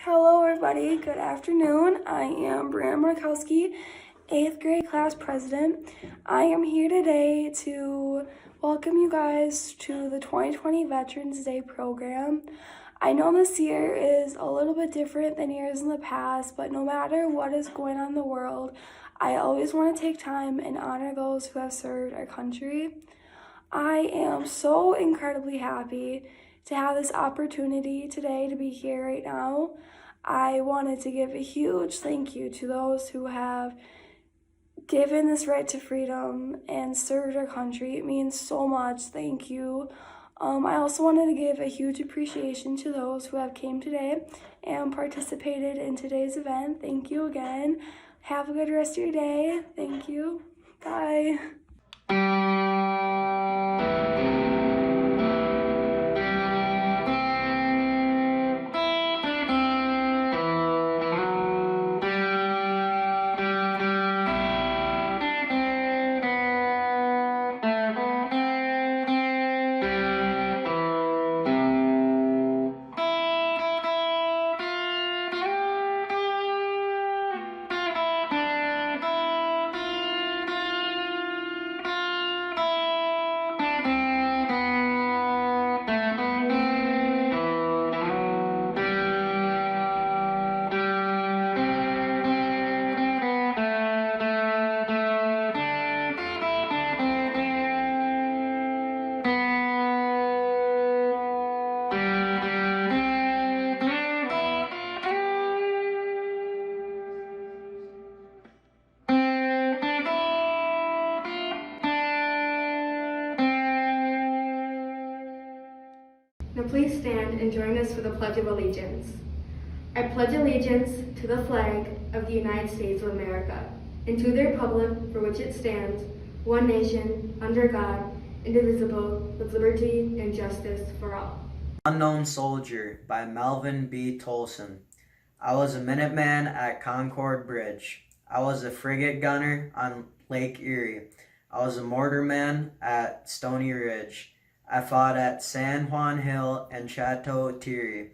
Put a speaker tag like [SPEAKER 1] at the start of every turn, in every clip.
[SPEAKER 1] Hello everybody, good afternoon. I am Brianna Markowski, 8th grade class president. I am here today to welcome you guys to the 2020 Veterans Day program. I know this year is a little bit different than years in the past, but no matter what is going on in the world, I always want to take time and honor those who have served our country. I am so incredibly happy to have this opportunity today to be here right now. I wanted to give a huge thank you to those who have given this right to freedom and served our country. It means so much. Thank you. I also wanted to give a huge appreciation to those who have came today and participated in today's event. Thank you again. Have a good rest of your day. Thank you. Bye.
[SPEAKER 2] Now please stand and join us for the Pledge of Allegiance. I pledge allegiance to the flag of the United States of America and to the republic for which it stands, one nation, under God, indivisible, with liberty and justice for all.
[SPEAKER 3] Unknown Soldier by Melvin B. Tolson. I was a Minuteman at Concord Bridge. I was a frigate gunner on Lake Erie. I was a mortarman at Stony Ridge. I fought at San Juan Hill and Chateau Thierry.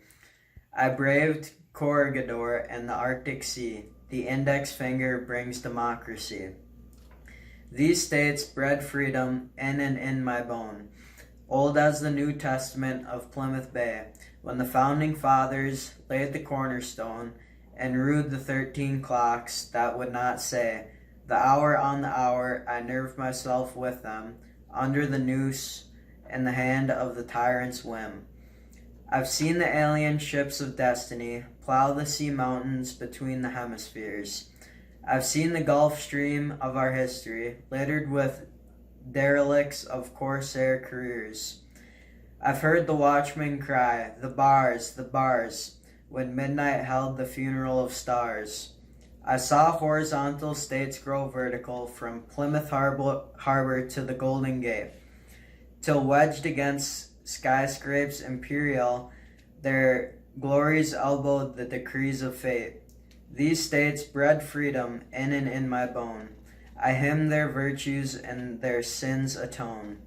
[SPEAKER 3] I braved Corregidor and the Arctic Sea. The index finger brings democracy. These states bred freedom in and in my bone, old as the New Testament of Plymouth Bay, when the founding fathers laid the cornerstone and rued the 13 clocks that would not say, the hour on the hour I nerved myself with them, under the noose in the hand of the tyrant's whim. I've seen the alien ships of destiny plow the sea mountains between the hemispheres. I've seen the Gulf Stream of our history littered with derelicts of corsair careers. I've heard the watchmen cry, the bars, when midnight held the funeral of stars. I saw horizontal states grow vertical from Plymouth Harbor to the Golden Gate, till wedged against skyscrapes imperial, their glories elbowed the decrees of fate. These states bred freedom in and in my bone. I hymn their virtues and their sins atone.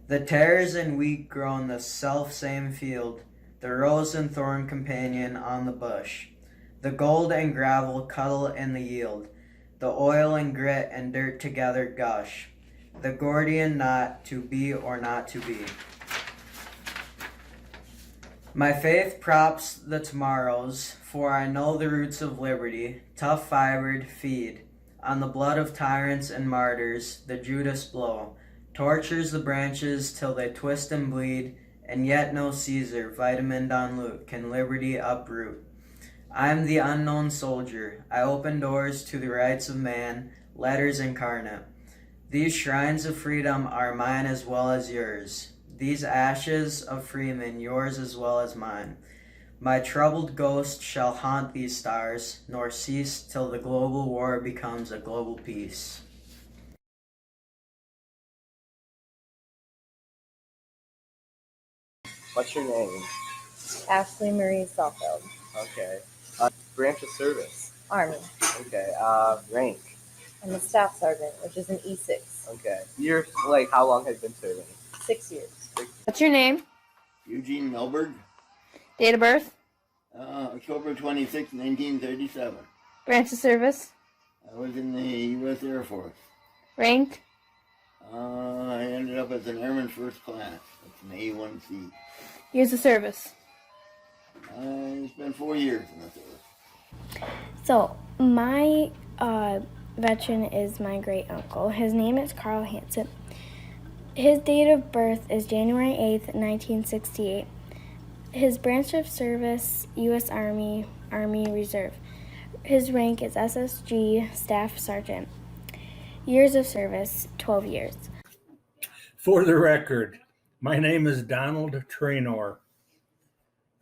[SPEAKER 3] The tares and wheat grow in the self-same field, the rose and thorn companion on the bush. The gold and gravel cuddle in the yield, the oil and grit and dirt together gush. The Gordian knot, to be or not to be. My faith props the tomorrows, for I know the roots of liberty, tough-fibered, feed. On the blood of tyrants and martyrs, the Judas blow, tortures the branches till they twist and bleed, and yet no Caesar, vitamined on loot, can liberty uproot. I am the unknown soldier. I open doors to the rights of man, letters incarnate. These shrines of freedom are mine as well as yours. These ashes of freemen, yours as well as mine. My troubled ghost shall haunt these stars, nor cease till the global war becomes a global peace.
[SPEAKER 4] What's your name?
[SPEAKER 5] Ashley Marie Sawfeld.
[SPEAKER 4] Okay. Branch of service?
[SPEAKER 5] Army.
[SPEAKER 4] Okay. Rank?
[SPEAKER 5] I'm a staff sergeant, which is an E6.
[SPEAKER 4] Okay. You're, how long have you been serving?
[SPEAKER 5] 6 years. What's your name?
[SPEAKER 6] Eugene Milberg.
[SPEAKER 5] Date of birth?
[SPEAKER 6] October 26, 1937.
[SPEAKER 7] Branch of service.
[SPEAKER 6] I was in the U.S. Air Force.
[SPEAKER 7] Rank.
[SPEAKER 6] I ended up as an airman first class. That's an A1C.
[SPEAKER 7] Years of service.
[SPEAKER 6] I spent 4 years in the service.
[SPEAKER 8] So, my veteran is my great uncle. His name is Carl Hansen. His date of birth is January 8th, 1968. His branch of service, U.S. Army, Army Reserve. His rank is SSG, Staff Sergeant. Years of service, 12 years.
[SPEAKER 9] For the record, my name is Donald Traynor.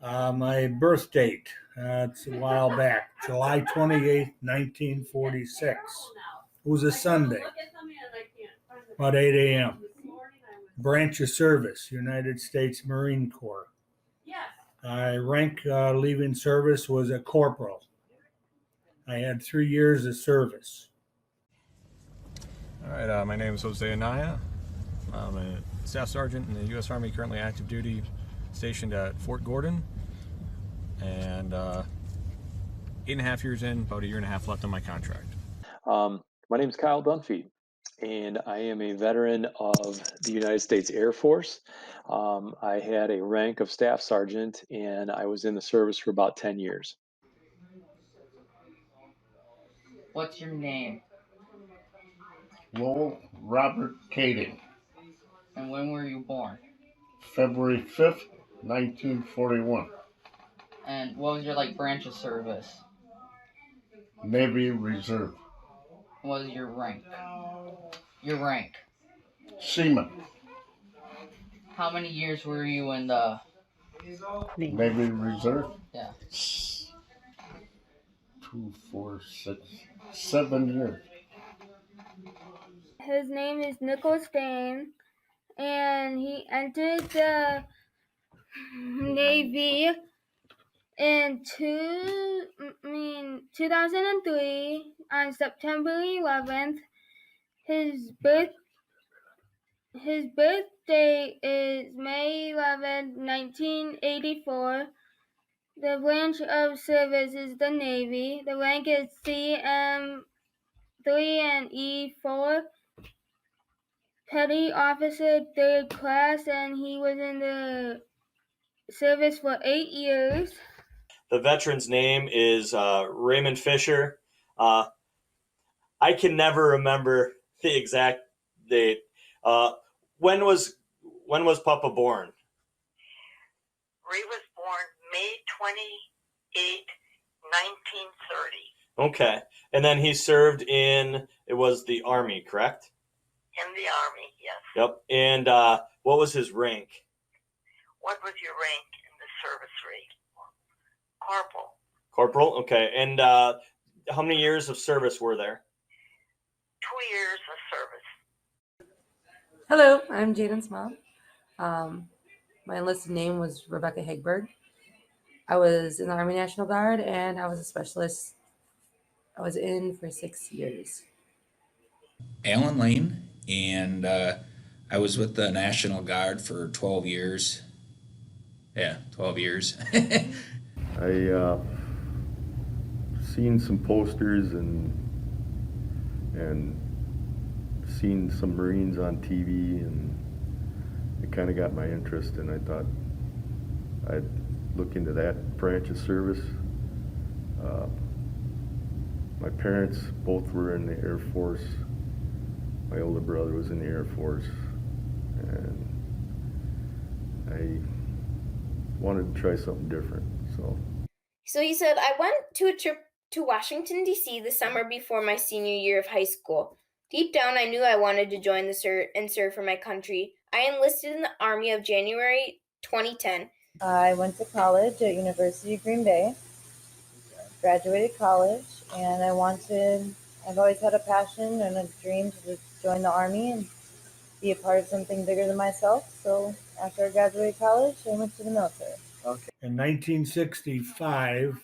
[SPEAKER 9] My birth date, it's a while back, July 28th, 1946. It was a Sunday, about 8 a.m. Branch of service, United States Marine Corps. My rank leaving service was a corporal. I had 3 years of service.
[SPEAKER 10] All right, my name is Jose Anaya. I'm a staff sergeant in the U.S. Army, currently active duty, stationed at Fort Gordon, and 8.5 years in, about a year and a half left on my contract.
[SPEAKER 11] My name is Kyle Dunphy, and I am a veteran of the United States Air Force. I had a rank of staff sergeant, and I was in the service for about 10 years.
[SPEAKER 12] What's your name?
[SPEAKER 6] Lowell Robert Kading.
[SPEAKER 12] And when were you born?
[SPEAKER 6] February 5th, 1941.
[SPEAKER 12] And what was your branch of service?
[SPEAKER 6] Navy Reserve.
[SPEAKER 12] What was your rank? Your rank.
[SPEAKER 6] Seaman.
[SPEAKER 12] How many years were you in the
[SPEAKER 6] Navy Reserve.
[SPEAKER 12] Yeah.
[SPEAKER 6] 2, 4, 6, 7 years.
[SPEAKER 13] His name is Nicholas Dane, and he entered the Navy in 2003 on September 11th. His birthday is May 11th, 1984. The branch of service is the Navy. The rank is CM3 and E4. Petty officer, 3rd class, and he was in the service for 8 years.
[SPEAKER 14] The veteran's name is Raymond Fisher. I can never remember the exact date. When was Papa born?
[SPEAKER 15] Ray was born May 28, 1930.
[SPEAKER 14] Okay, and then he served in, it was the Army, correct?
[SPEAKER 15] In the Army, yes.
[SPEAKER 14] Yep. And what was his rank?
[SPEAKER 15] What was your rank in the service rate? Corporal.
[SPEAKER 14] Corporal, okay. And how many years of service were there?
[SPEAKER 15] 2 years of service.
[SPEAKER 16] Hello, I'm Jaden's mom. My enlisted name was Rebecca Hegberg. I was in the Army National Guard, and I was a specialist. I was in for 6 years.
[SPEAKER 17] Alan Lane, and I was with the National Guard for 12 years. Yeah, 12 years.
[SPEAKER 18] I seen some posters and seen some Marines on TV, and it kind of got my interest, and I thought I'd look into that branch of service. My parents both were in the Air Force. My older brother was in the Air Force, and I wanted to try something different.
[SPEAKER 19] So he said, I went to a trip to Washington, D.C. the summer before my senior year of high school. Deep down, I knew I wanted to join and serve for my country. I enlisted in the Army of January 2010.
[SPEAKER 5] I went to college at University of Green Bay, graduated college, and I've always had a passion and a dream to join the Army and be a part of something bigger than myself. So after I graduated college, I went to the military.
[SPEAKER 9] Okay. In 1965,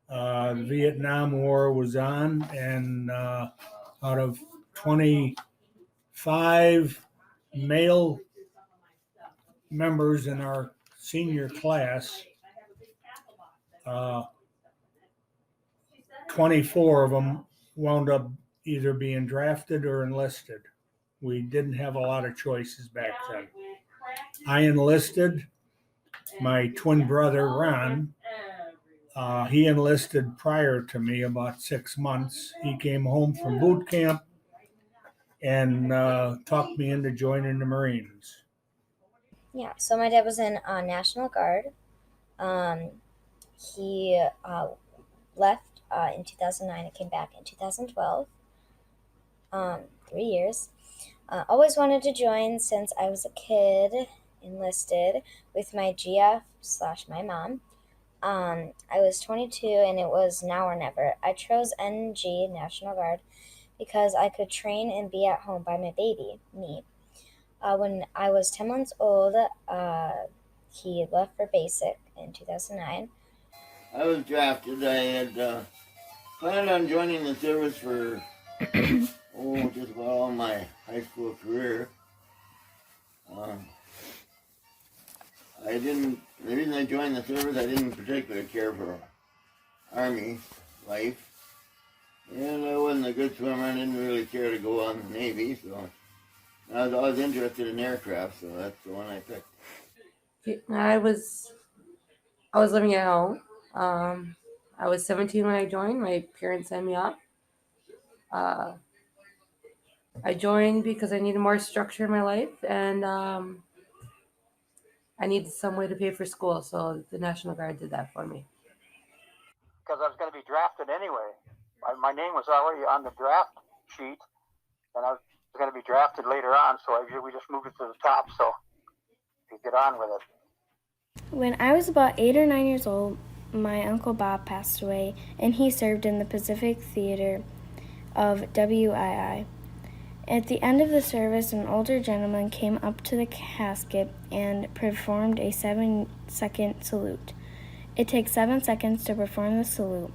[SPEAKER 9] the Vietnam War was on, and out of 25 male members in our senior class, uh, 24 of them wound up either being drafted or enlisted. We didn't have a lot of choices back then. I enlisted. My twin brother, Ron, he enlisted prior to me about 6 months. He came home from boot camp and talked me into joining the Marines.
[SPEAKER 8] Yeah, so my dad was in National Guard. He left in 2009 and came back in 2012. 3 years. Always wanted to join since I was a kid, enlisted with my GF / my mom. I was 22 and it was now or never. I chose NG, National Guard, because I could train and be at home by my baby, me. When I was 10 months old, he left for basic in 2009.
[SPEAKER 6] I was drafted. I had planned on joining the service for just about all my high school career. The reason I joined the service, I didn't particularly care for Army life. And I wasn't a good swimmer. I didn't really care to go on the Navy, so I was always interested in aircraft, so that's the one I picked.
[SPEAKER 16] I was living at home. I was 17 when I joined. My parents signed me up. I joined because I needed more structure in my life, and I needed some way to pay for school, so the National Guard did that for me.
[SPEAKER 20] Because I was going to be drafted anyway. My name was already on the draft sheet, and I was going to be drafted later on, so we just moved it to the top, so you get on with it.
[SPEAKER 8] When I was about 8 or 9 years old, my Uncle Bob passed away, and he served in the Pacific Theater of WII. At the end of the service, an older gentleman came up to the casket and performed a 7-second salute. It takes 7 seconds to perform the salute.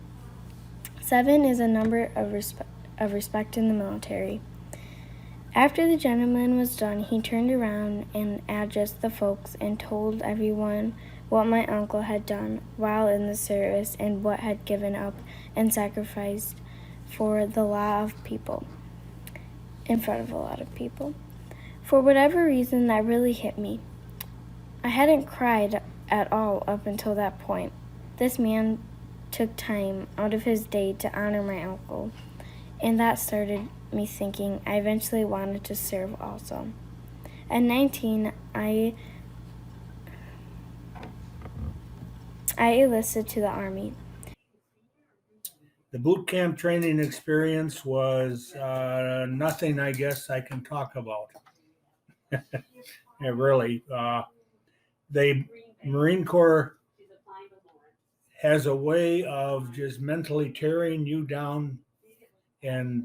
[SPEAKER 8] 7 is a number of respect in the military. After the gentleman was done, he turned around and addressed the folks and told everyone what my uncle had done while in the service and what had given up and sacrificed for the law of people, in front of a lot of people. For whatever reason, that really hit me. I hadn't cried at all up until that point. This man took time out of his day to honor my uncle, and that started me thinking I eventually wanted to serve also. At 19, I enlisted to the Army.
[SPEAKER 9] The boot camp training experience was nothing, I guess, I can talk about. Yeah, really. The Marine Corps has a way of just mentally tearing you down and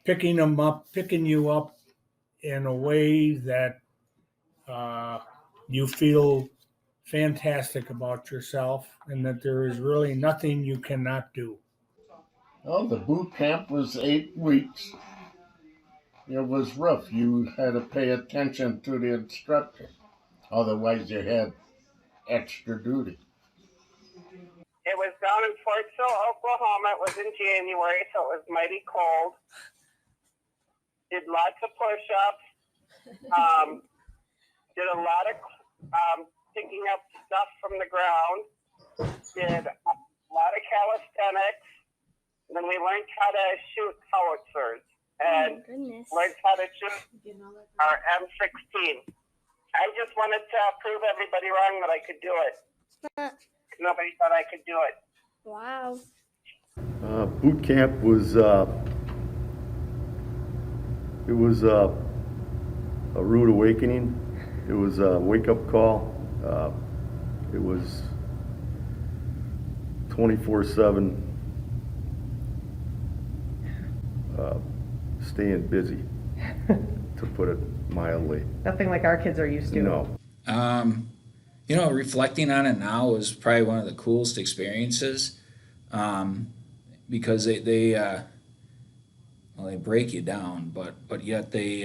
[SPEAKER 9] picking you up in a way that you feel fantastic about yourself and that there is really nothing you cannot do.
[SPEAKER 6] Oh, the boot camp was 8 weeks. It was rough. You had to pay attention to the instructor. Otherwise, you had extra duty.
[SPEAKER 15] It was down in Fort Sill, Oklahoma. It was in January, so it was mighty cold. Did lots of push-ups. Did a lot of picking up stuff from the ground. Did a lot of calisthenics. And then we learned how to shoot howitzers and learned how to shoot our M16. I just wanted to prove everybody wrong that I could do it. Nobody thought I could do it.
[SPEAKER 13] Wow.
[SPEAKER 18] Boot camp was a rude awakening. It was a wake-up call. It was 24/7 staying busy, to put it mildly.
[SPEAKER 21] Nothing like our kids are used to.
[SPEAKER 18] No.
[SPEAKER 17] Reflecting on it now was probably one of the coolest experiences, because they break you down, but yet they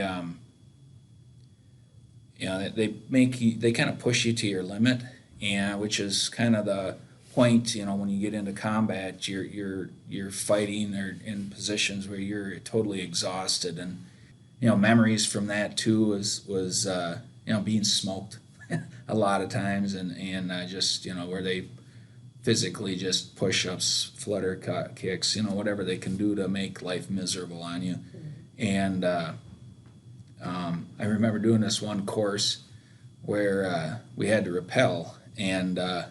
[SPEAKER 17] they kind of push you to your limit. and which is kind of the point. When you get into combat, you're fighting or in positions where you're totally exhausted, and memories from that too was being smoked a lot of times, and just where they physically just push-ups, flutter kicks, whatever they can do to make life miserable on you. And I remember doing this one course where we had to rappel, and our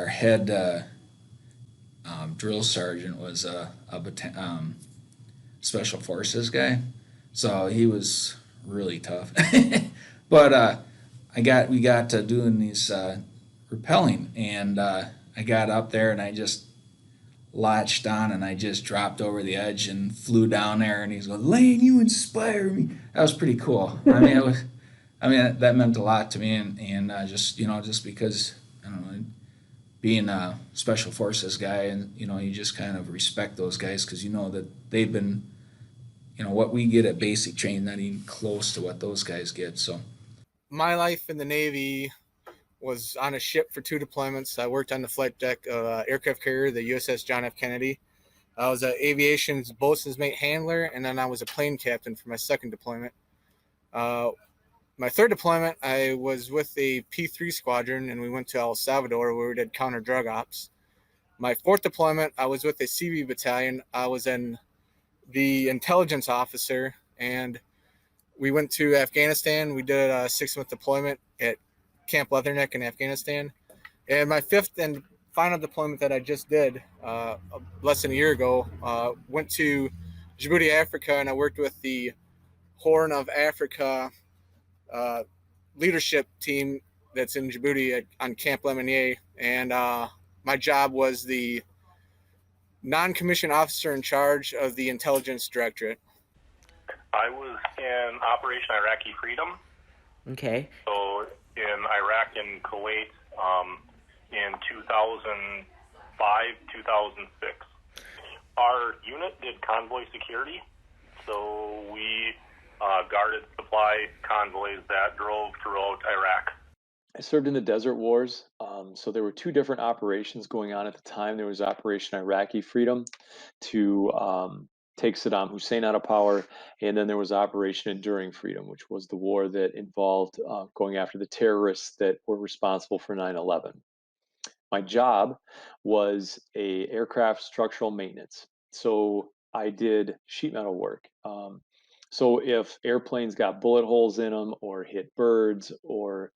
[SPEAKER 17] head drill sergeant was a special forces guy, so he was really tough. But we got to doing these rappelling, and I got up there and I just latched on and I just dropped over the edge and flew down there, and he's going, "Lane, you inspire me." That was pretty cool. That meant a lot to me, and just because I don't know, being a special forces guy, and you just kind of respect those guys because that they've been, what we get at basic training, not even close to what those guys get. So
[SPEAKER 1] my life in the Navy was on a ship for 2 deployments. I worked on the flight deck of an aircraft carrier, the USS John F. Kennedy. I was an aviation's boatswain's mate handler, and then I was a plane captain for my 2nd deployment. My 3rd deployment, I was with a P3 squadron, and we went to El Salvador where we did counter drug ops. My 4th deployment, I was with a CB battalion. I was in the intelligence officer, and we went to Afghanistan. We did a 6-month deployment at Camp Leatherneck in Afghanistan. And my 5th and final deployment that I just did less than a year ago, went to Djibouti, Africa, and I worked with the Horn of Africa leadership team that's in Djibouti on Camp Lemonnier. And my job was the non-commissioned officer in charge of the intelligence directorate.
[SPEAKER 22] I was in Operation Iraqi Freedom.
[SPEAKER 23] Okay.
[SPEAKER 22] So in Iraq and Kuwait in 2005, 2006. Our unit did convoy security, so we guarded supply convoys that drove throughout Iraq.
[SPEAKER 11] I served in the Desert Wars, so there were 2 different operations going on at the time. There was Operation Iraqi Freedom to take Saddam Hussein out of power, and then there was Operation Enduring Freedom, which was the war that involved going after the terrorists that were responsible for 9/11. My job was a aircraft structural maintenance, so I did sheet metal work. So if airplanes got bullet holes in them or hit birds, or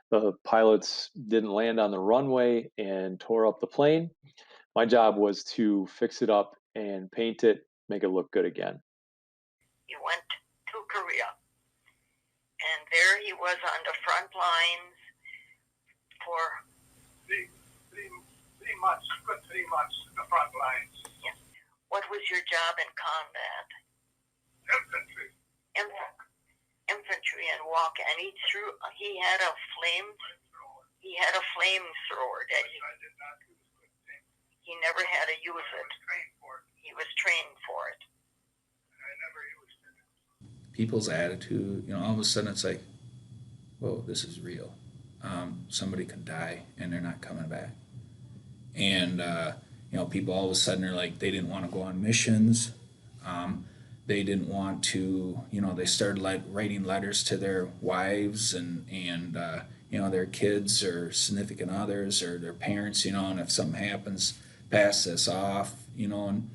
[SPEAKER 11] the pilots didn't land on the runway and tore up the plane, my job was to fix it up and paint it, make it look good again.
[SPEAKER 24] He went to Korea, and there he was on the front lines for
[SPEAKER 20] 3 months, good 3 months in the front lines.
[SPEAKER 24] Yeah. What was your job in combat?
[SPEAKER 20] Infantry.
[SPEAKER 24] Infantry and walk, and he had a flamethrower that he never had to use it. He was trained for it.
[SPEAKER 20] I never used it.
[SPEAKER 17] People's attitude, all of a sudden it's like, whoa, this is real. Somebody could die and they're not coming back. And, people all of a sudden are like, they didn't want to go on missions. They didn't want to, they started writing letters to their wives and their kids or significant others or their parents, and if something happens, pass this off, and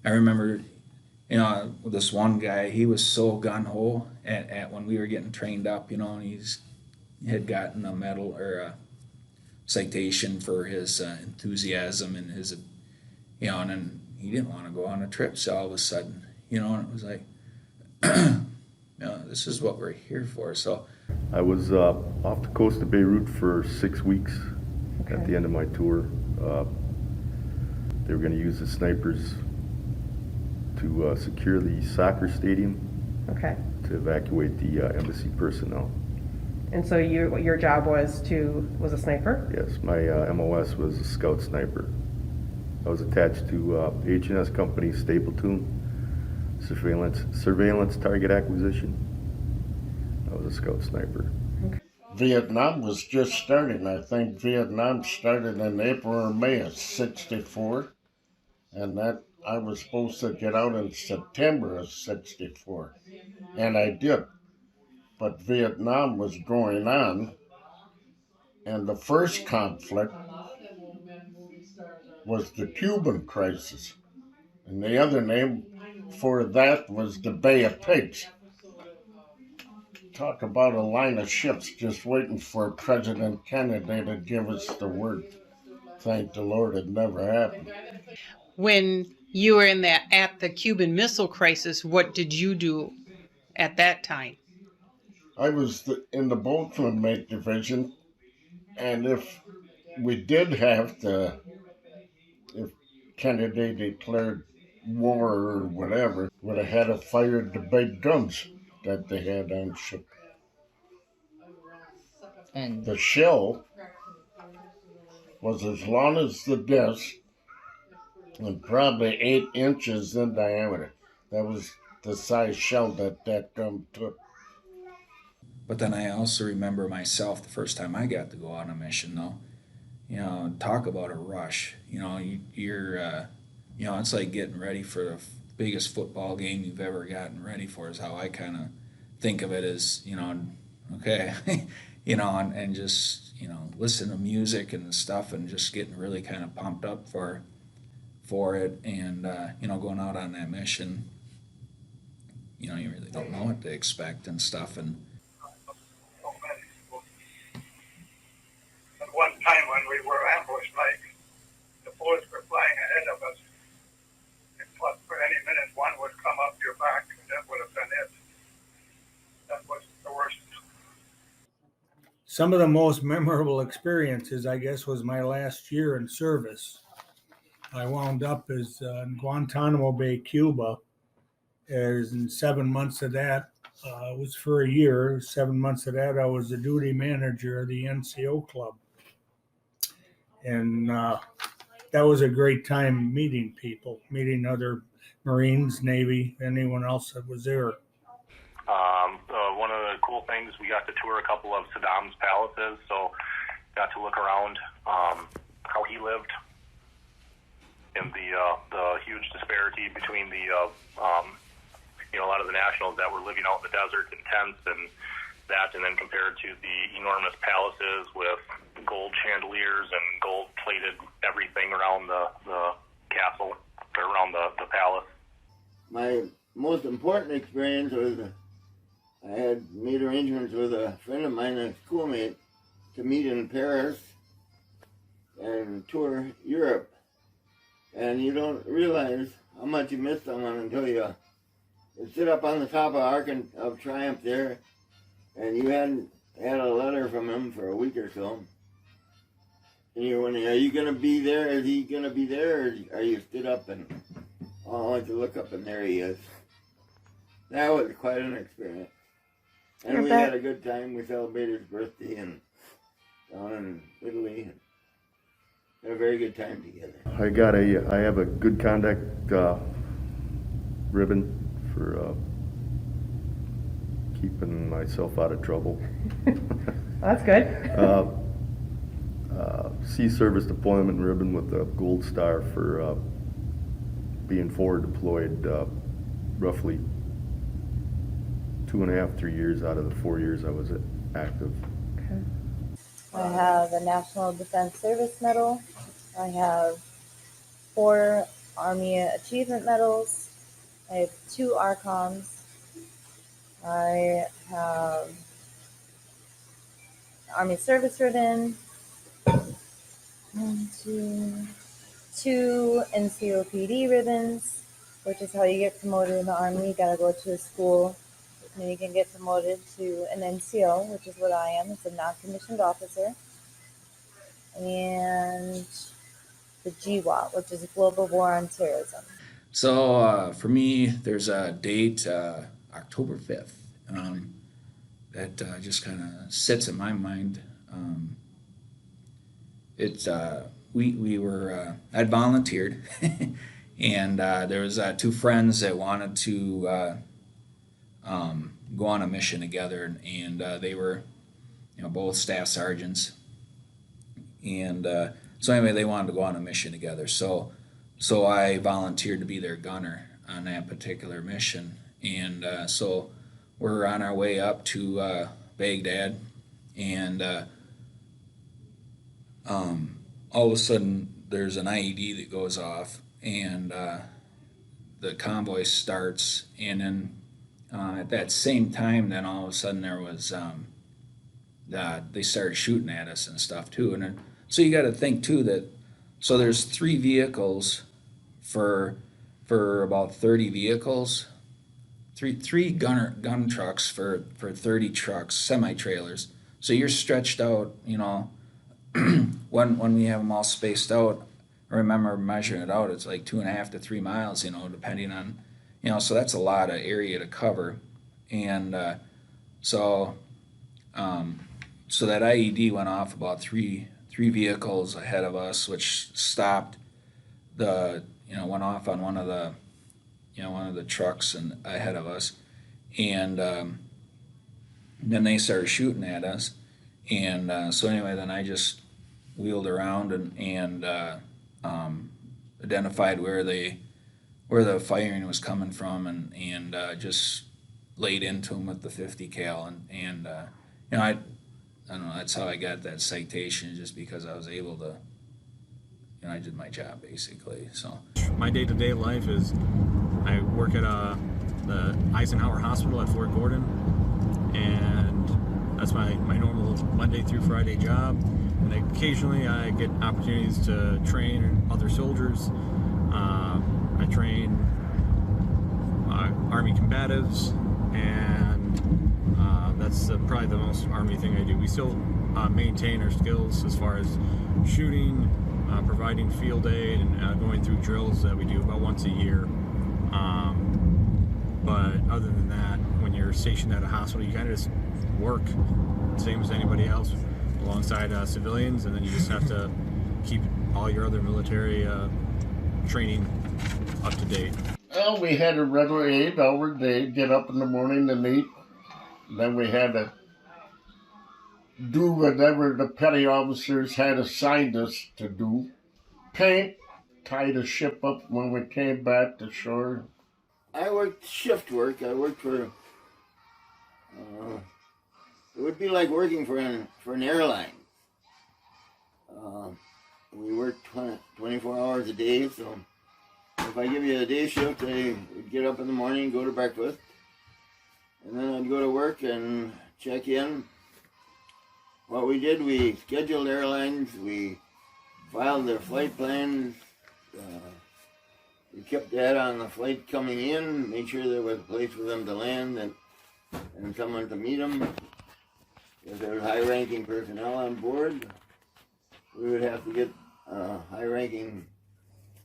[SPEAKER 17] I remember, this one guy, he was so gung-ho at when we were getting trained up, and he had gotten a medal or a citation for his enthusiasm and his, and then he didn't want to go on a trip, so all of a sudden, and it was like, this is what we're here for. So
[SPEAKER 18] I was off the coast of Beirut for 6 weeks. Okay. At the end of my tour. They were going to use the snipers to secure the soccer stadium.
[SPEAKER 21] Okay.
[SPEAKER 18] To evacuate the embassy personnel.
[SPEAKER 21] And so your job was a sniper?
[SPEAKER 18] Yes, my MOS was a scout sniper. I was attached to H&S Company Stapleton, surveillance target acquisition. I was a scout sniper.
[SPEAKER 2] Vietnam was just starting. I think Vietnam started in April or May of '64, and that I was supposed to get out in September of '64, and I did. But Vietnam was going on, and the first conflict was the Cuban crisis, and the other name for that was the Bay of Pigs. Talk about a line of ships just waiting for President Kennedy to give us the word. Thank the Lord it never happened.
[SPEAKER 3] When you were at the Cuban Missile Crisis, what did you do at that time?
[SPEAKER 2] I was in the boatman mate division, and if we did have to, if Kennedy declared war or whatever, would have had to fire the big guns that they had on ship.
[SPEAKER 12] And
[SPEAKER 2] the shell was as long as the disc and probably 8 inches in diameter. That was the size shell that gun took.
[SPEAKER 17] But then I also remember myself the first time I got to go on a mission, though. You know, talk about a rush. You know, you're you know, it's like getting ready for the biggest football game you've ever gotten ready for, is how I kind of think of it as, you know, okay, you know, and just, you know, listen to music and stuff and just getting really kind of pumped up for it. And, you know, going out on that mission, you know, you really don't know what to expect and stuff. And
[SPEAKER 20] At one time when we were ambushed, like the bullets were flying ahead of us, it thought for any minute one would come up your back, and that would have been it. That was the worst.
[SPEAKER 9] Some of the most memorable experiences, I guess, was my last year in service. I wound up as in Guantanamo Bay, Cuba. As in 7 months of that was for a year. 7 months of that, I was the duty manager of the NCO club, and that was a great time meeting people, meeting other Marines, Navy, anyone else that was there.
[SPEAKER 22] One of the cool things, we got to tour a couple of Saddam's palaces, so got to look around how he lived, and the huge disparity between the you know, a lot of the nationals that were living out in the desert in tents and that, and then compared to the enormous palaces with gold chandeliers and gold-plated everything around the castle, or around the palace.
[SPEAKER 6] My most important experience was I had made arrangements with a friend of mine, a schoolmate, to meet in Paris and tour Europe. And you don't realize how much you miss someone until you sit up on the top of Arc of Triumph there, and you hadn't had a letter from him for a week or so. And you're wondering, are you going to be there? Is he going to be there? Or are you stood up and, oh, I want to look up and there he is. That was quite an experience. And we had a good time. We celebrated his birthday down in Italy. And had a very good time together.
[SPEAKER 18] I have a good conduct ribbon for keeping myself out of trouble.
[SPEAKER 21] That's good.
[SPEAKER 18] Sea Service Deployment ribbon with a gold star for being forward deployed roughly 2.5, 3 years out of the 4 years I was active.
[SPEAKER 21] Okay.
[SPEAKER 5] I have a National Defense Service Medal. I have 4 Army Achievement Medals. I have 2 ARCOMs. I have Army Service Ribbon. 2 NCOPD ribbons, which is how you get promoted in the Army. You gotta go to a school, and then you can get promoted to an NCO, which is what I am. It's a non-commissioned officer. And the GWAT, which is a Global War on Terrorism.
[SPEAKER 17] so for me, there's a date, October 5th, that just kind of sits in my mind. We were, I'd volunteered, and there was 2 friends that wanted to go on a mission together, and they were, both staff sergeants, and so anyway, they wanted to go on a mission together. So I volunteered to be their gunner on that particular mission, and so we're on our way up to Baghdad, and all of a sudden there's an IED that goes off, and the convoy starts, and then at that same time, then all of a sudden there was they started shooting at us and stuff too, and then, so you got to think too that so there's 3 vehicles for about 30 vehicles, three gun trucks for 30 trucks, semi trailers. So you're stretched out, when we have them all spaced out. I remember measuring it out. It's like 2.5 to 3 miles, depending on, so that's a lot of area to cover, and so that IED went off about three vehicles ahead of us, which stopped went off on one of the trucks and ahead of us, and then they started shooting at us, and so anyway, then I just wheeled around and identified where the firing was coming from, and just laid into them with the 50 cal, and I don't know, that's how I got that citation, just because I was able to, I did my job basically. So
[SPEAKER 4] my day-to-day life is I work at the Eisenhower Hospital at Fort Gordon, and that's my normal Monday through Friday job. And occasionally I get opportunities to train other soldiers. I train Army combatives, and that's probably the most Army thing I do. We still maintain our skills as far as shooting, providing field aid, and going through drills that we do about once a year. But other than that, when you're stationed at a hospital, you kind of just work, same as anybody else, alongside civilians, and then you just have to keep all your other military training up to date.
[SPEAKER 2] Well, we had a regular 8-hour day, get up in the morning and eat. Then we had to do whatever the petty officers had assigned us to do. Paint, tie the ship up when we came back to shore.
[SPEAKER 6] I worked shift work. I worked for, it would be like working for an airline. We worked 24 hours a day, so if I give you a day shift, I would get up in the morning, go to breakfast, and then I'd go to work and check in. What we did, we scheduled airlines, we filed their flight plans, we kept that on the flight coming in, made sure there was a place for them to land and someone to meet them. If there was high-ranking personnel on board, we would have to get a high-ranking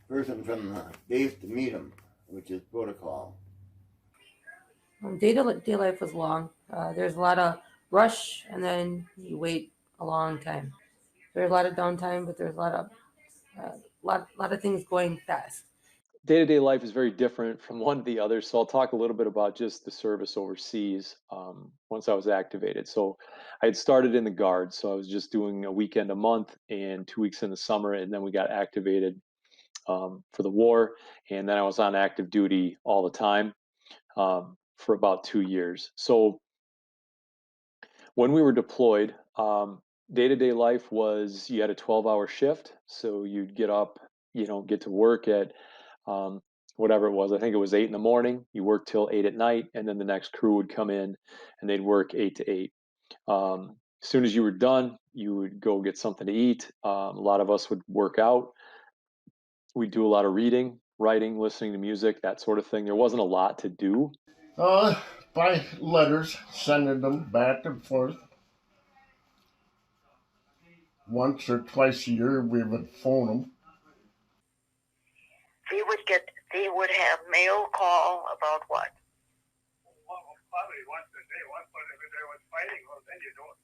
[SPEAKER 6] person from the base to meet them, which is protocol.
[SPEAKER 16] Day-to-day life was long. There's a lot of rush, and then you wait a long time. There's a lot of downtime, but there's a lot of things going fast.
[SPEAKER 11] Day-to-day life is very different from one to the other, so I'll talk a little bit about just the service overseas once I was activated. So I had started in the Guard, so I was just doing a weekend a month and 2 weeks in the summer, and then we got activated for the war, and then I was on active duty all the time for about 2 years. So when we were deployed, day-to-day life was you had a 12-hour shift, so you'd get up, get to work at whatever it was. I think it was 8 in the morning. You worked till 8 at night, and then the next crew would come in and they'd work 8 to 8. As soon as you were done, you would go get something to eat. A lot of us would work out. We'd do a lot of reading, writing, listening to music, that sort of thing. There wasn't a lot to do.
[SPEAKER 2] By letters, sending them back and forth. Once or twice a year, we would phone them.
[SPEAKER 24] They would have mail call about what?
[SPEAKER 15] Probably once a day. But if there was fighting, well, then you don't.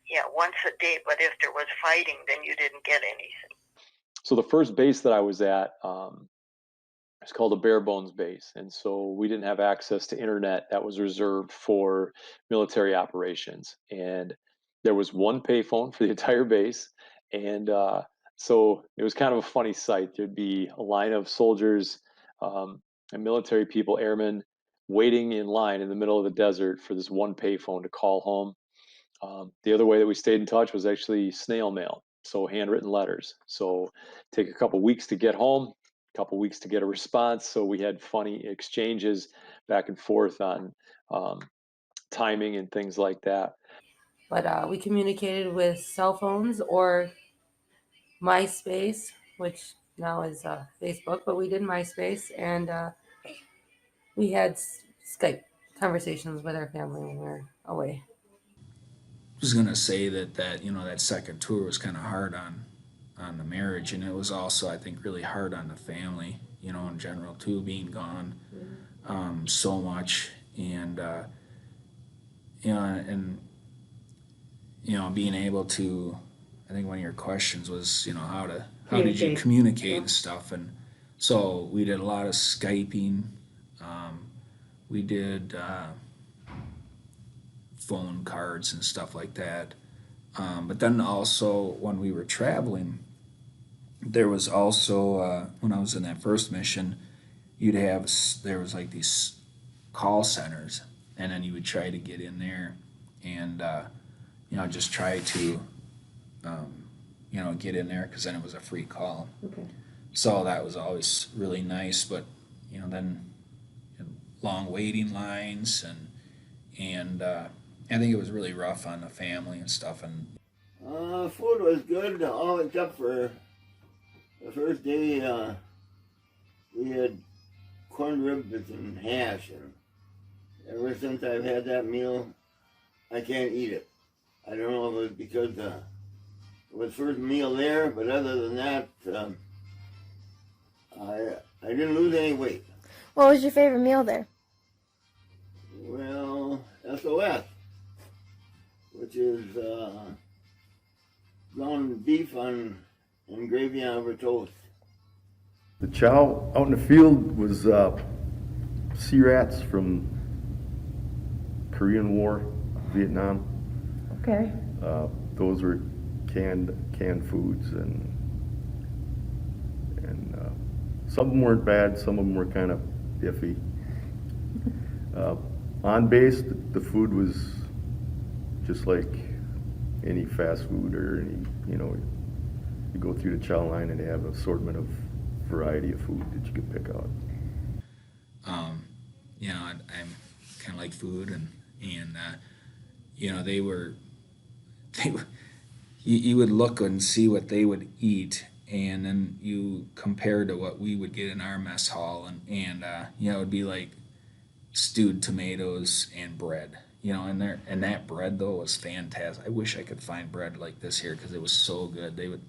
[SPEAKER 24] Yeah, once a day. But if there was fighting, then you didn't get anything.
[SPEAKER 11] So the first base that I was at, It's called a bare bones base. And so we didn't have access to internet that was reserved for military operations. And there was one payphone for the entire base. And so it was kind of a funny sight. There'd be a line of soldiers and military people, airmen, waiting in line in the middle of the desert for this one payphone to call home. The other way that we stayed in touch was actually snail mail, so handwritten letters. So take a couple weeks to get home, a couple weeks to get a response. So we had funny exchanges back and forth on timing and things like that.
[SPEAKER 16] But we communicated with cell phones or MySpace, which now is Facebook, but we did MySpace, and we had Skype conversations with our family when we were away.
[SPEAKER 17] Was gonna say that that second tour was kind of hard on the marriage, and it was also, I think, really hard on the family, in general too, being gone so much, and and being able to. I think one of your questions was, how did you communicate and stuff, and so we did a lot of Skyping. We did phone cards and stuff like that. But then also when we were traveling, there was also when I was in that first mission, there was like these call centers, and then you would try to get in there, and just try to get in there because then it was a free call.
[SPEAKER 16] Okay.
[SPEAKER 17] So that was always really nice, but then long waiting lines and I think it was really rough on the family and stuff. And
[SPEAKER 6] food was good, all except for the first day. We had corned ribs and hash, and ever since I've had that meal, I can't eat it. I don't know if it was because it was first meal there, but other than that, I didn't lose any weight.
[SPEAKER 8] What was your favorite meal there?
[SPEAKER 6] Well, SOS, which is ground beef and gravy over toast.
[SPEAKER 18] The chow out in the field was sea rats from Korean War, Vietnam.
[SPEAKER 21] Okay.
[SPEAKER 18] Those were canned foods, and some of them weren't bad, some of them were kind of iffy. On base, the food was just like any fast food or any, you go through the chow line and they have an assortment of variety of food that you could pick out.
[SPEAKER 17] I'm kind of like food, and they were you would look and see what they would eat, and then you compare to what we would get in our mess hall, and it would be like stewed tomatoes and bread, and that bread though was fantastic. I wish I could find bread like this here because it was so good. They would,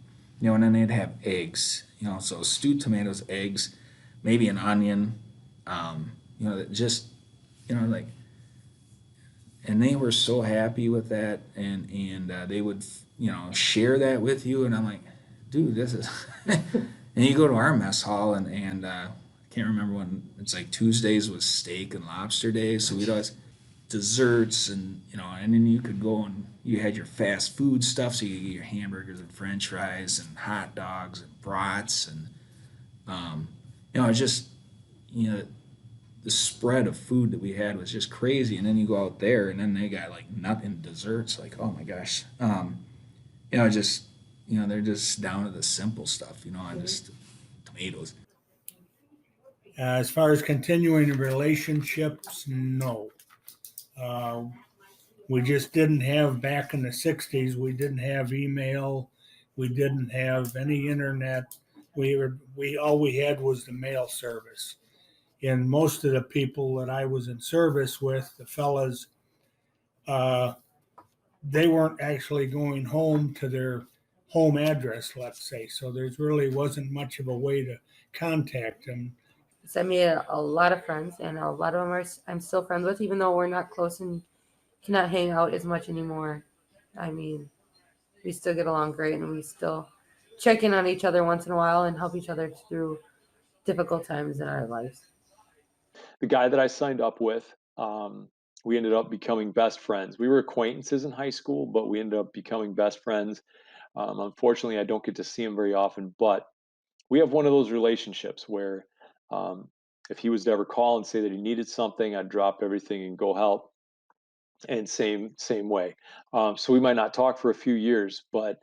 [SPEAKER 17] and then they'd have eggs, so stewed tomatoes, eggs, maybe an onion, just, like, and they were so happy with that, and they would, share that with you, and I'm like, dude, this is, and you go to our mess hall, and I can't remember when, it's like Tuesdays was steak and lobster days, so we'd always desserts, and and then you could go and you had your fast food stuff, so you get your hamburgers and French fries and hot dogs and brats, and it's just, the spread of food that we had was just crazy. And then you go out there, and then they got like nothing desserts, like, oh my gosh, just, they're just down to the simple stuff, and just tomatoes.
[SPEAKER 9] As far as continuing relationships, no. We just didn't have, back in the 60s, we didn't have email. We didn't have any internet. All we had was the mail service. And most of the people that I was in service with, the fellas, they weren't actually going home to their home address, let's say. So there really wasn't much of a way to contact them.
[SPEAKER 16] So I made a lot of friends, and a lot of them I'm still friends with, even though we're not close and cannot hang out as much anymore. I mean, we still get along great, and we still check in on each other once in a while and help each other through difficult times in our lives.
[SPEAKER 11] The guy that I signed up with, we ended up becoming best friends. We were acquaintances in high school, but we ended up becoming best friends. Unfortunately, I don't get to see him very often, but we have one of those relationships where if he was to ever call and say that he needed something, I'd drop everything and go help. And same way. So we might not talk for a few years, but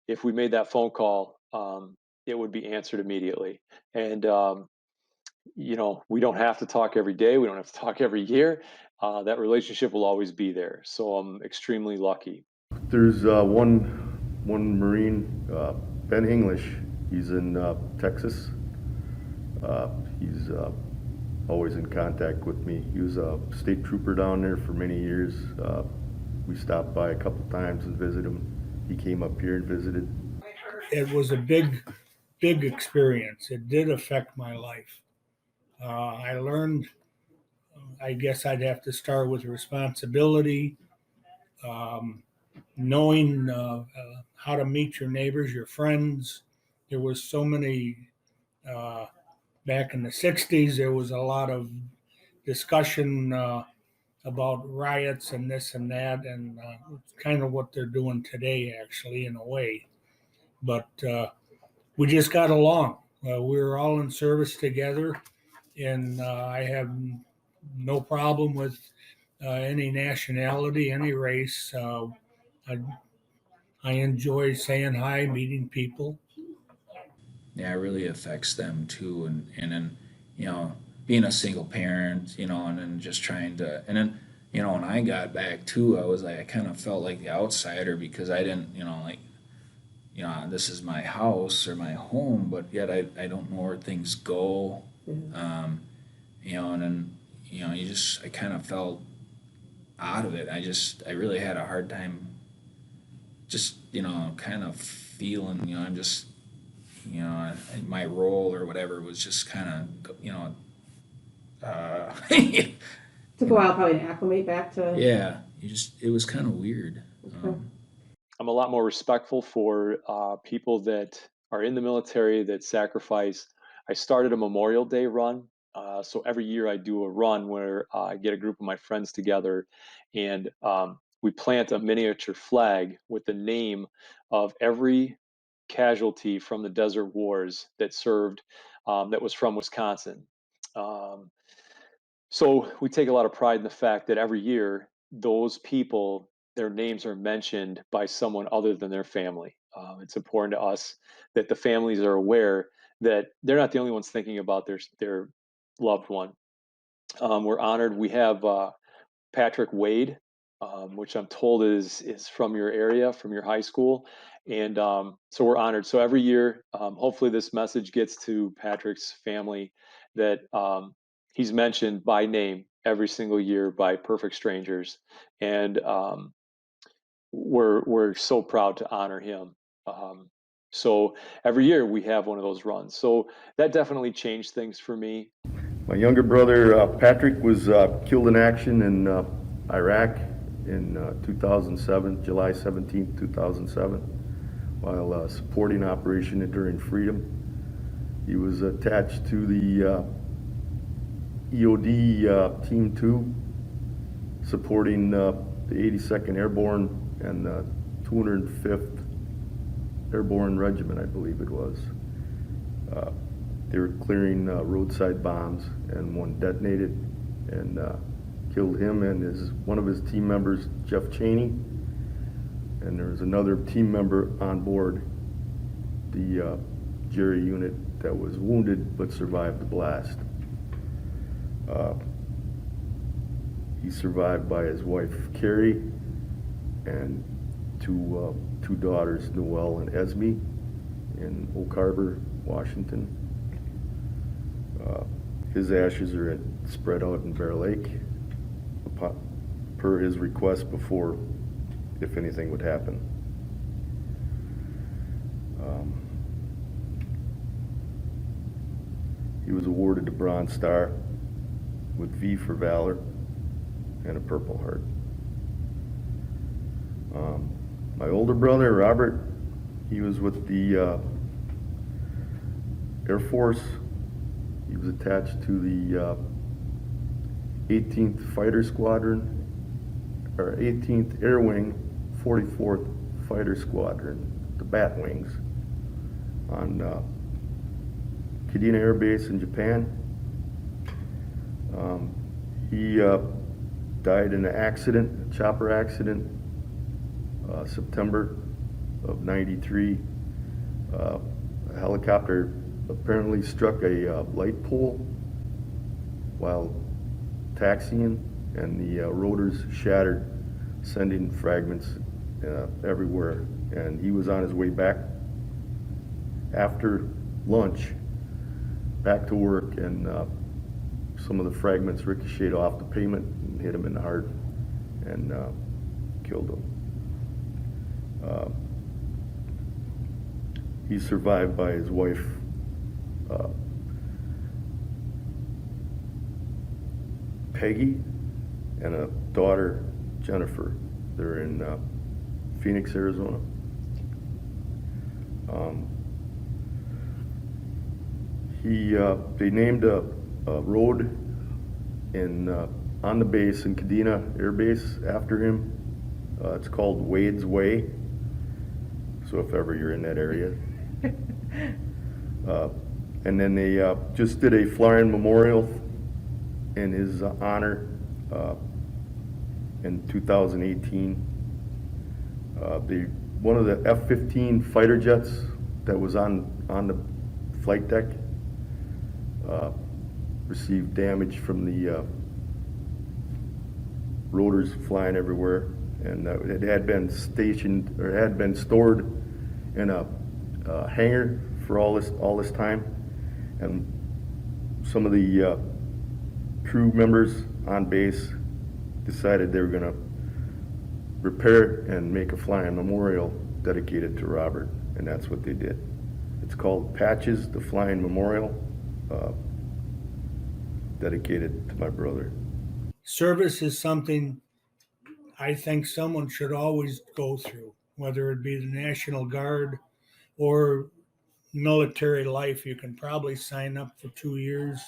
[SPEAKER 11] if we made that phone call, it would be answered immediately. And we don't have to talk every day. We don't have to talk every year. That relationship will always be there. So I'm extremely lucky.
[SPEAKER 18] There's one Marine, Ben English. He's in Texas. He's always in contact with me. He was a state trooper down there for many years. We stopped by a couple times and visited him. He came up here and visited.
[SPEAKER 9] It was a big experience. It did affect my life. I learned, I guess I'd have to start with responsibility, knowing how to meet your neighbors, your friends. There was so many, back in the 60s, there was a lot of discussion about riots and this and that, and it's kind of what they're doing today, actually, in a way. But we just got along. We were all in service together, and I have no problem with any nationality, any race. I enjoy saying hi, meeting people.
[SPEAKER 17] Yeah, it really affects them too, and then being a single parent, and then just trying to, and then when I got back too, I was like, I kind of felt like the outsider because I didn't, this is my house or my home, but yet I don't know where things go. And then I kind of felt out of it. I really had a hard time just kind of feeling I'm just my role or whatever was just kind of
[SPEAKER 21] Took a while probably to acclimate back to.
[SPEAKER 17] yeah, it was kind of weird.
[SPEAKER 11] I'm a lot more respectful for people that are in the military that sacrifice. I started a Memorial Day run. So every year I do a run where I get a group of my friends together and we plant a miniature flag with the name of every casualty from the Desert Wars that served, that was from Wisconsin. So we take a lot of pride in the fact that every year those people, their names are mentioned by someone other than their family. It's important to us that the families are aware that they're not the only ones thinking about their loved one. We're honored. We have Patrick Wade, which I'm told is from your area, from your high school, and so we're honored. So every year, hopefully, this message gets to Patrick's family that he's mentioned by name every single year by perfect strangers, and we're so proud to honor him. So every year we have one of those runs. So that definitely changed things for me.
[SPEAKER 18] My younger brother, Patrick, was killed in action in Iraq in 2007, July 17, 2007, while supporting Operation Enduring Freedom. He was attached to the EOD Team 2, supporting the 82nd Airborne and the 205th Airborne Regiment, I believe it was. They were clearing roadside bombs, and one detonated and killed him and one of his team members, Jeff Cheney. And there was another team member on board the Jerry unit that was wounded but survived the blast. He survived by his wife, Carrie, and two daughters, Noelle and Esme, in Oak Harbor, Washington. His ashes are spread out in Bear Lake, per his request before, if anything would happen. He was awarded the Bronze Star with V for Valor and a Purple Heart. My older brother, Robert, he was with the Air Force He was attached to the 18th Fighter Squadron, or 18th Air Wing, 44th Fighter Squadron, the Bat Wings, on Kadena Air Base in Japan. He died in an accident, a chopper accident, September of '93. A helicopter apparently struck a light pole while taxiing, and the rotors shattered, sending fragments everywhere. And he was on his way back after lunch, back to work, and some of the fragments ricocheted off the pavement and hit him in the heart and killed him. He's survived by his wife, Peggy, and a daughter, Jennifer. They're in Phoenix, Arizona. They named a road on the base in Kadena Air Base after him. It's called Wade's Way. So if ever you're in that area. And then they just did a flying memorial in his honor in 2018. One of the F-15 fighter jets that was on the flight deck received damage from the rotors flying everywhere, and it had been stationed, or had been stored in a hangar for all this time. And some of the crew members on base decided they were going to repair and make a flying memorial dedicated to Robert, and that's what they did. It's called Patches, the Flying Memorial, dedicated to my brother.
[SPEAKER 9] Service is something I think someone should always go through, whether it be the National Guard or military life. You can probably sign up for 2 years.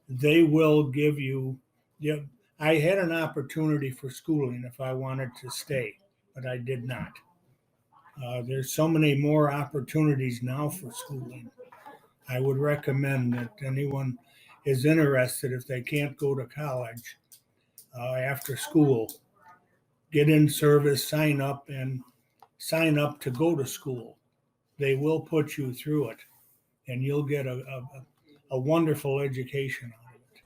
[SPEAKER 9] They will give you, I had an opportunity for schooling if I wanted to stay, but I did not. There's so many more opportunities now for schooling. I would recommend that anyone is interested, if they can't go to college after school, get in service, sign up to go to school. They will put you through it, and you'll get a wonderful education out of it.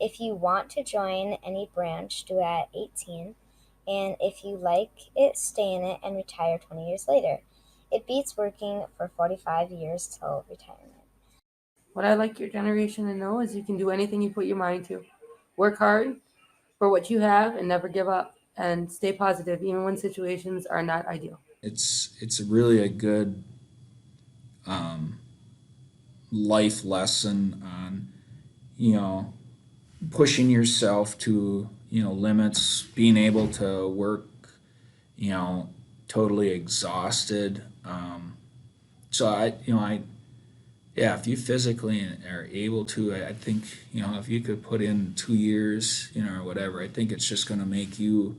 [SPEAKER 7] If you want to join any branch, do it at 18. And if you like it, stay in it and retire 20 years later. It beats working for 45 years till retirement.
[SPEAKER 16] What I like your generation to know is you can do anything you put your mind to. Work hard for what you have and never give up. And stay positive even when situations are not ideal.
[SPEAKER 17] It's really a good life lesson on, pushing yourself to, limits, being able to work, totally exhausted. So yeah, if you physically are able to, I think, if you could put in 2 years, or whatever, I think it's just going to make you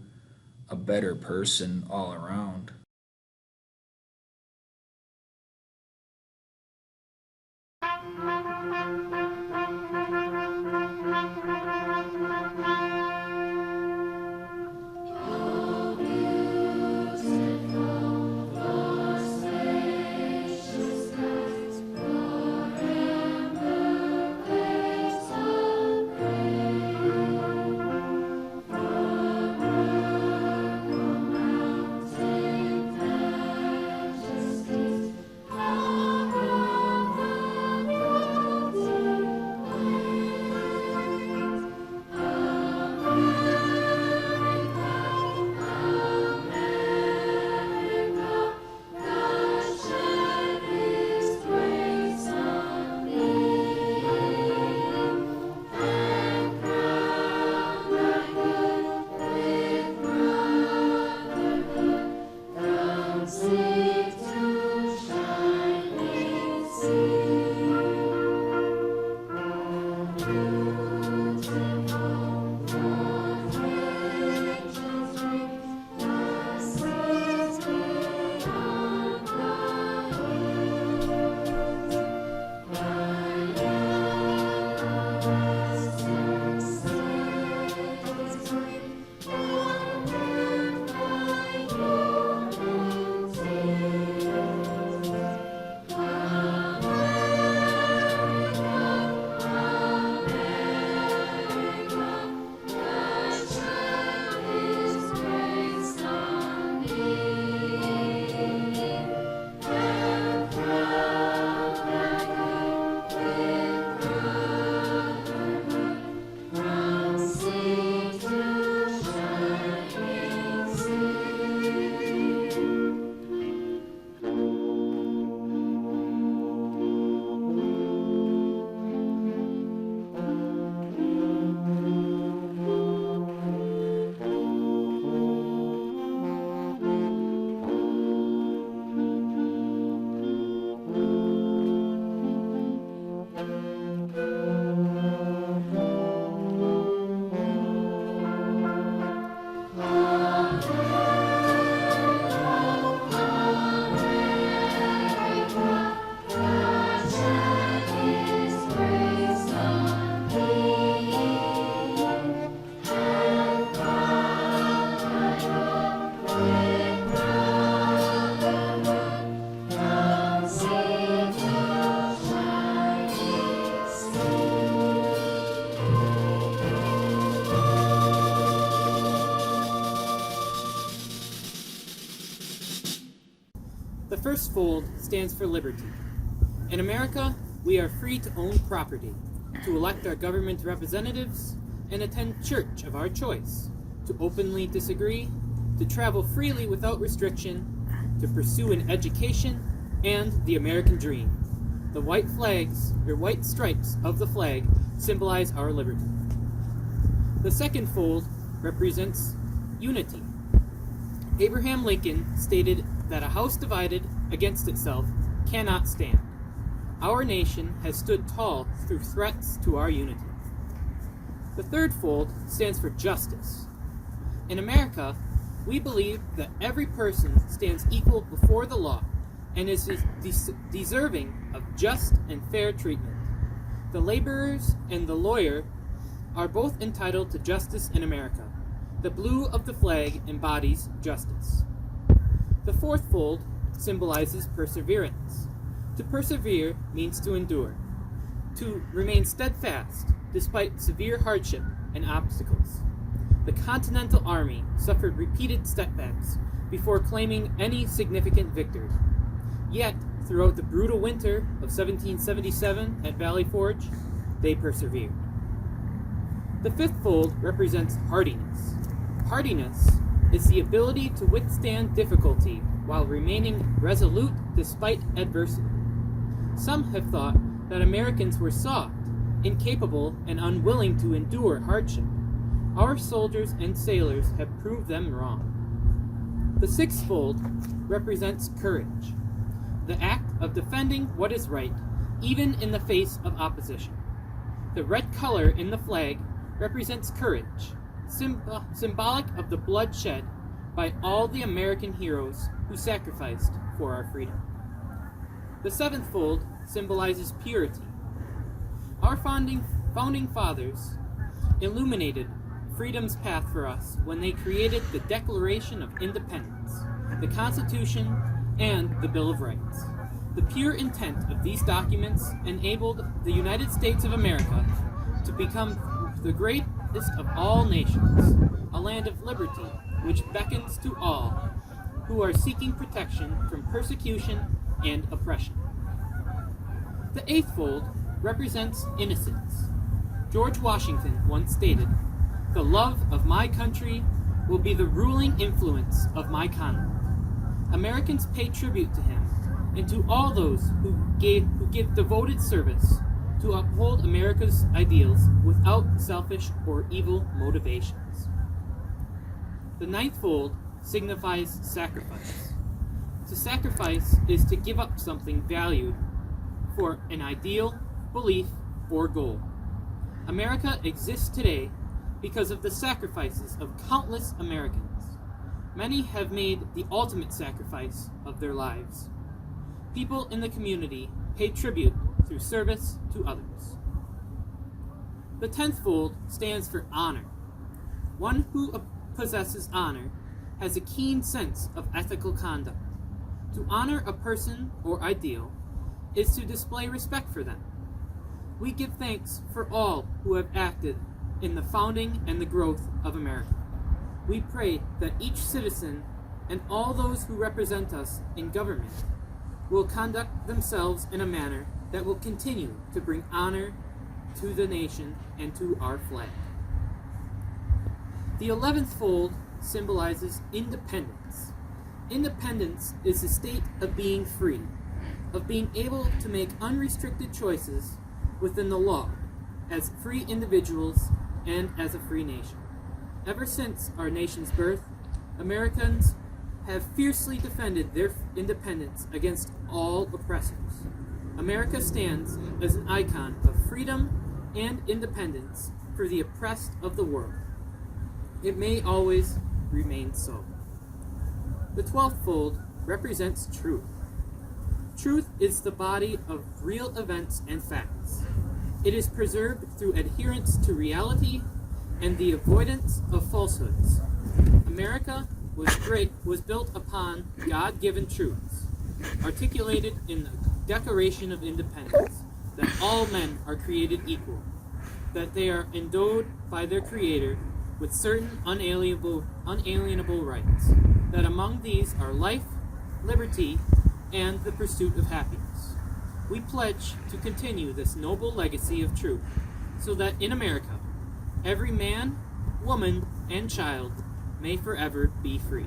[SPEAKER 17] a better person all around.
[SPEAKER 10] The first fold stands for liberty. In America, we are free to own property, to elect our government representatives, and attend church of our choice, to openly disagree, to travel freely without restriction, to pursue an education, and the American dream. The white flags, or white stripes of the flag, symbolize our liberty. The second fold represents unity. Abraham Lincoln stated that a house divided against itself cannot stand. Our nation has stood tall through threats to our unity. The third fold stands for justice. In America, we believe that every person stands equal before the law and is deserving of just and fair treatment. The laborers and the lawyer are both entitled to justice in America. The blue of the flag embodies justice. The fourth fold symbolizes perseverance. To persevere means to endure, to remain steadfast despite severe hardship and obstacles. The Continental Army suffered repeated setbacks before claiming any significant victory. Yet, throughout the brutal winter of 1777 at Valley Forge, they persevered. The fifth fold represents hardiness. Hardiness is the ability to withstand difficulty while remaining resolute despite adversity. Some have thought that Americans were soft, incapable, and unwilling to endure hardship. Our soldiers and sailors have proved them wrong. The sixth fold represents courage, the act of defending what is right, even in the face of opposition. The red color in the flag represents courage, symbolic of the blood shed by all the American heroes who sacrificed for our freedom. The seventh fold symbolizes purity. Our founding fathers illuminated freedom's path for us when they created the Declaration of Independence, the Constitution, and the Bill of Rights. The pure intent of these documents enabled the United States of America to become the greatest of all nations, a land of liberty which beckons to all who are seeking protection from persecution and oppression. The eighth fold represents innocence. George Washington once stated, "The love of my country will be the ruling influence of my conduct." Americans pay tribute to him and to all those who give devoted service to uphold America's ideals without selfish or evil motivations. The ninth fold signifies sacrifice. To sacrifice is to give up something valued for an ideal, belief, or goal. America exists today because of the sacrifices of countless Americans. Many have made the ultimate sacrifice of their lives. People in the community pay tribute through service to others. The 10th fold stands for honor. One who possesses honor has a keen sense of ethical conduct. To honor a person or ideal is to display respect for them. We give thanks for all who have acted in the founding and the growth of America. We pray that each citizen and all those who represent us in government will conduct themselves in a manner that will continue to bring honor to the nation and to our flag. The 11th fold symbolizes independence. Independence is the state of being free, of being able to make unrestricted choices within the law, as free individuals and as a free nation. Ever since our nation's birth, Americans have fiercely defended their independence against all oppressors. America stands as an icon of freedom and independence for the oppressed of the world. It may always remain so. The 12th fold represents truth. Truth is the body of real events and facts. It is preserved through adherence to reality and the avoidance of falsehoods. America was built upon God-given truths, articulated in the Declaration of Independence, that all men are created equal, that they are endowed by their Creator with certain unalienable rights, that among these are life, liberty, and the pursuit of happiness. We pledge to continue this noble legacy of truth so that in America, every man, woman, and child may forever be free.